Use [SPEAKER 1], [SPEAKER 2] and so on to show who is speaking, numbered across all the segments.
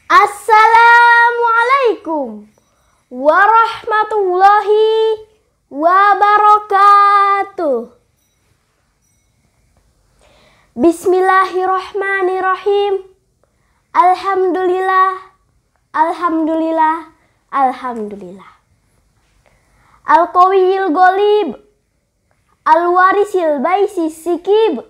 [SPEAKER 1] Assalamualaikum warahmatullahi wabarakatuh. Bismillahirrahmanirrahim. Alhamdulillah, alhamdulillah, alhamdulillah. Al-Qawiyil Ghalib, Al-Warisil Baisi Sikib,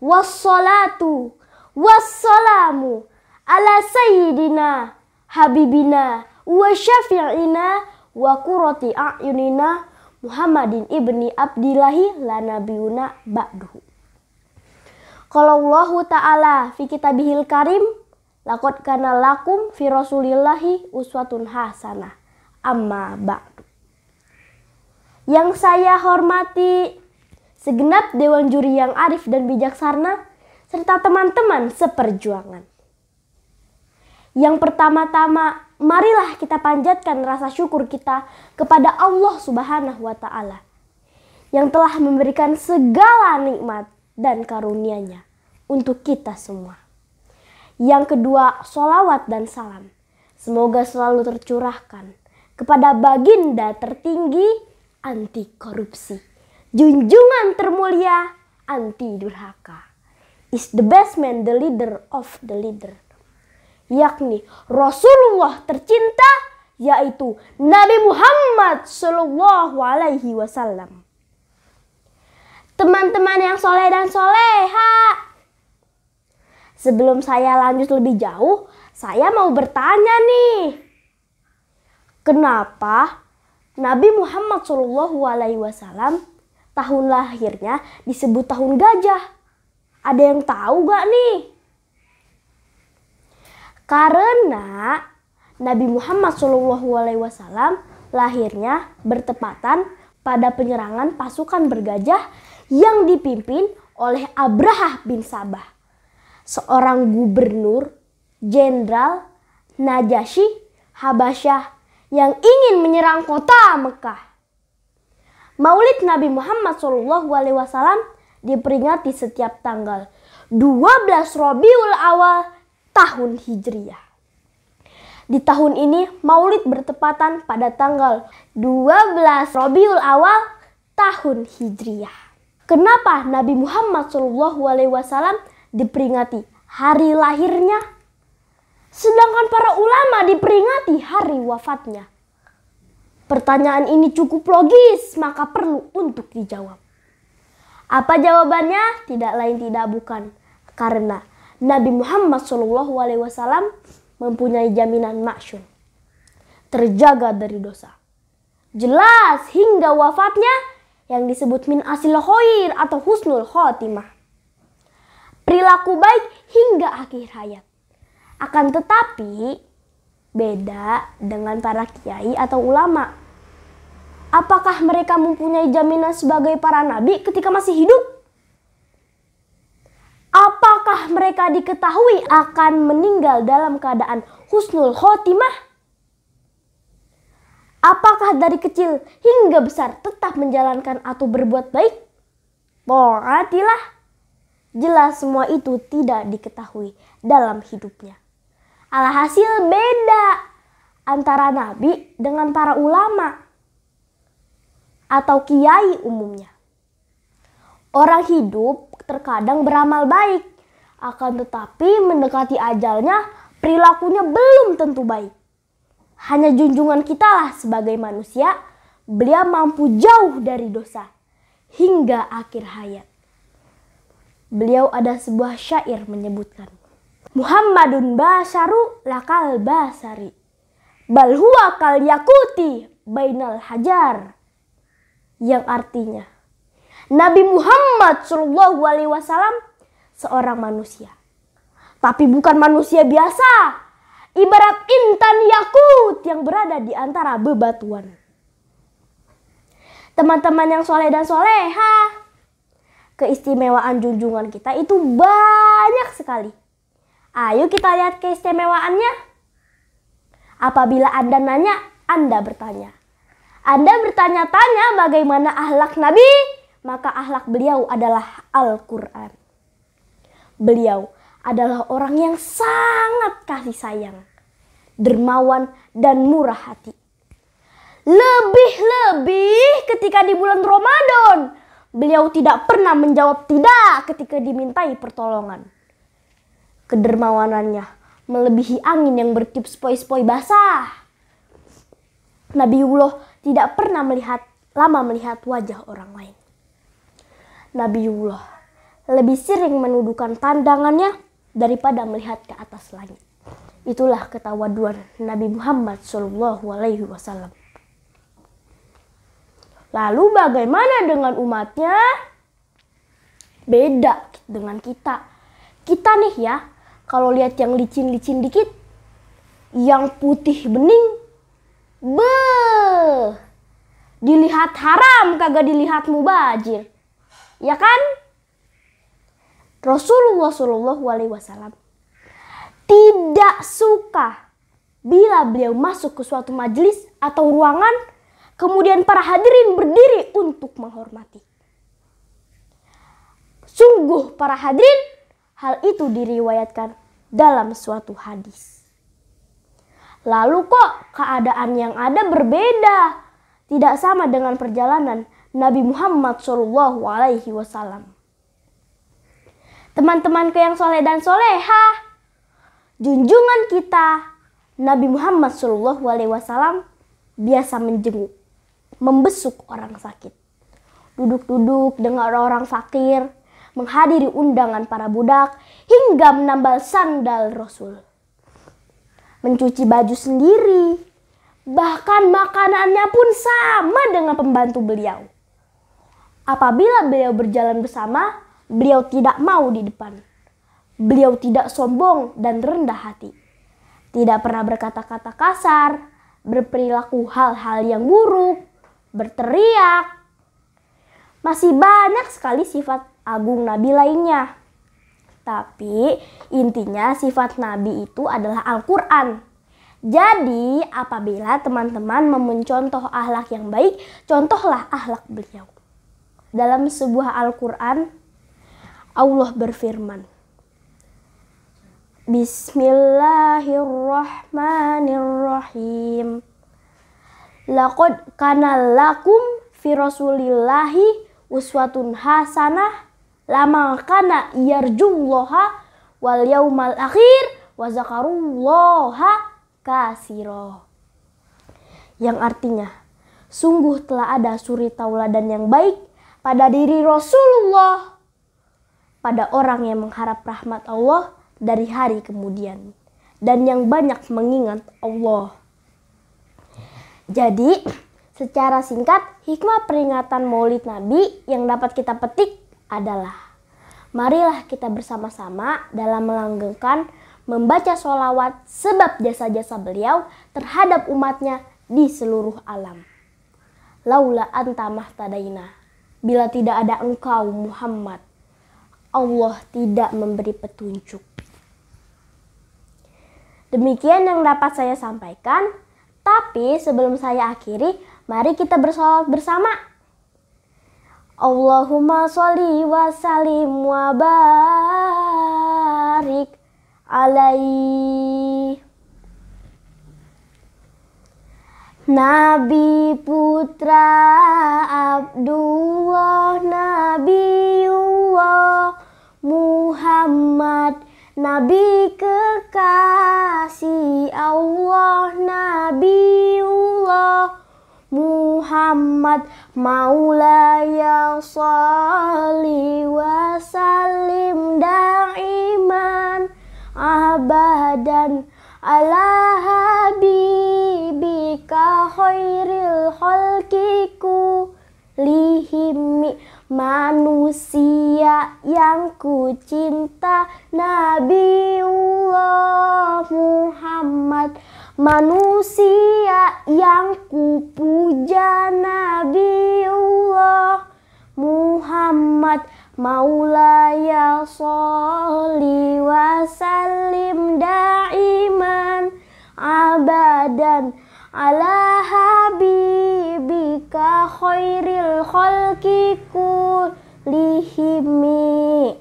[SPEAKER 1] Wassalatu wassalamu ala sayyidina habibina wa syafi'ina wa qurrati a'yunina Muhammadin ibni Abdillahi la nabiyuna ba'duhu. Qala Allahu ta'ala fi kitabihil karim, laqad kana lakum fi rasulillahi uswatun hasanah, amma ba'du. Yang saya hormati segenap dewan juri yang arif dan bijaksana, serta teman-teman seperjuangan. Yang pertama-tama, marilah kita panjatkan rasa syukur kita kepada Allah Subhanahu wa Ta'ala yang telah memberikan segala nikmat dan karunia-Nya untuk kita semua. Yang kedua, sholawat dan salam semoga selalu tercurahkan kepada baginda tertinggi anti korupsi, junjungan termulia anti durhaka, is the best man, the leader of the leader, yakni Rasulullah tercinta, yaitu Nabi Muhammad Sallallahu Alaihi Wasallam. Teman-teman yang soleh dan soleha, sebelum saya lanjut lebih jauh, saya mau bertanya nih, kenapa Nabi Muhammad Sallallahu Alaihi Wasallam tahun lahirnya disebut tahun gajah? Ada yang tahu gak nih? Karena Nabi Muhammad SAW lahirnya bertepatan pada penyerangan pasukan bergajah yang dipimpin oleh Abrahah bin Sabah, seorang gubernur jenderal Najasyi Habasyah yang ingin menyerang kota Mekah. Maulid Nabi Muhammad SAW diperingati setiap tanggal 12 Rabiul Awal tahun Hijriah. Di tahun ini Maulid bertepatan pada tanggal 12 Rabiul Awal tahun Hijriah. Kenapa Nabi Muhammad SAW diperingati hari lahirnya, sedangkan para ulama diperingati hari wafatnya? Pertanyaan ini cukup logis, maka perlu untuk dijawab. Apa jawabannya? Tidak lain tidak bukan karena Nabi Muhammad SAW mempunyai jaminan ma'syun, terjaga dari dosa. Jelas hingga wafatnya yang disebut min asil khair atau husnul khotimah. Perilaku baik hingga akhir hayat. Akan tetapi beda dengan para kiai atau ulama. Apakah mereka mempunyai jaminan sebagai para nabi ketika masih hidup? Apakah mereka diketahui akan meninggal dalam keadaan husnul khotimah? Apakah dari kecil hingga besar tetap menjalankan atau berbuat baik? Perhatilah, jelas semua itu tidak diketahui dalam hidupnya. Alhasil beda antara nabi dengan para ulama atau kiai umumnya. Orang hidup terkadang beramal baik, akan tetapi mendekati ajalnya perilakunya belum tentu baik. Hanya junjungan kita lah sebagai manusia, beliau mampu jauh dari dosa hingga akhir hayat. Beliau ada sebuah syair menyebutkan, Muhammadun basyaru lakal basari, bal huwa kal yakuti bainal hajar. Yang artinya, Nabi Muhammad SAW seorang manusia, tapi bukan manusia biasa, ibarat intan yakut yang berada di antara bebatuan. Teman-teman yang soleh dan soleha, keistimewaan junjungan kita itu banyak sekali. Ayo kita lihat keistimewaannya. Apabila Anda nanya, Anda bertanya. Anda bertanya-tanya bagaimana akhlak Nabi, maka akhlak beliau adalah Al-Quran. Beliau adalah orang yang sangat kasih sayang, dermawan, dan murah hati. Lebih-lebih ketika di bulan Ramadan, beliau tidak pernah menjawab tidak ketika dimintai pertolongan. Kedermawanannya melebihi angin yang bertiup sepoi-sepoi basah. Nabiullah tidak pernah lama melihat wajah orang lain. Nabiullah lebih sering menundukkan pandangannya daripada melihat ke atas langit. Itulah ketawaduan Nabi Muhammad SAW. Lalu bagaimana dengan umatnya? Beda dengan kita. Kita nih ya, kalau lihat yang licin-licin dikit, yang putih bening, dilihat haram kagak dilihat mubazir. Ya kan? Rasulullah SAW tidak suka bila beliau masuk ke suatu majelis atau ruangan, kemudian para hadirin berdiri untuk menghormati. Sungguh para hadirin, hal itu diriwayatkan dalam suatu hadis. Lalu kok keadaan yang ada berbeda, tidak sama dengan perjalanan Nabi Muhammad SAW. Teman-temanku yang soleh dan soleha, junjungan kita Nabi Muhammad SAW biasa menjenguk, membesuk orang sakit, duduk-duduk dengan orang fakir, menghadiri undangan para budak, hingga menambal sandal Rasul, mencuci baju sendiri, bahkan makanannya pun sama dengan pembantu beliau. Apabila beliau berjalan bersama, beliau tidak mau di depan. Beliau tidak sombong dan rendah hati. Tidak pernah berkata-kata kasar, berperilaku hal-hal yang buruk, berteriak. Masih banyak sekali sifat agung Nabi lainnya. Tapi intinya sifat Nabi itu adalah Al-Quran. Jadi apabila teman-teman mau mencontoh akhlak yang baik, contohlah akhlak beliau. Dalam sebuah Al-Quran, Allah berfirman, Bismillahirrahmanirrahim. Laqad kana lakum fi rasulillahi uswatun hasanah lama kana yarjullaha wal yaumal akhir wa zakarullaha katsira. Yang artinya, sungguh telah ada suri tauladan yang baik pada diri Rasulullah, pada orang yang mengharap rahmat Allah dari hari kemudian, dan yang banyak mengingat Allah. Jadi, secara singkat, hikmah peringatan Maulid Nabi yang dapat kita petik adalah, marilah kita bersama-sama dalam melanggengkan, membaca sholawat sebab jasa-jasa beliau terhadap umatnya di seluruh alam. Laula anta mahtadaina. Bila tidak ada engkau Muhammad, Allah tidak memberi petunjuk. Demikian yang dapat saya sampaikan. Tapi sebelum saya akhiri, mari kita bersolawat bersama. Allahumma sholli wa sallim wa barik alaihi. Nabi putra Abdullah, Nabiullah Muhammad, Nabi kekasih Allah, Nabiullah Muhammad, Maulaya sholli wa sallim da'iman abadan ala habibika khairil khalqiku lihimi, manusia yang ku cinta Nabiullah Muhammad, manusia yang ku puja Nabiullah Muhammad, Maulaya sholli wa sallim da'iman abadan ala habibika khairil khalqiku lihimi.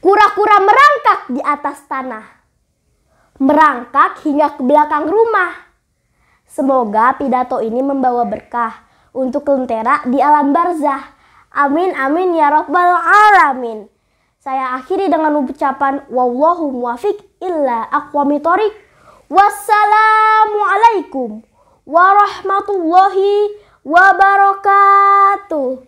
[SPEAKER 1] Kura-kura merangkak di atas tanah, merangkak hingga ke belakang rumah. Semoga pidato ini membawa berkah untuk lentera di alam barzah. Amin amin ya rabbal alamin. Saya akhiri dengan ucapan wallahu muwafiq illa aqwamit thoriq. Wassalamualaikum warahmatullahi wabarakatuh.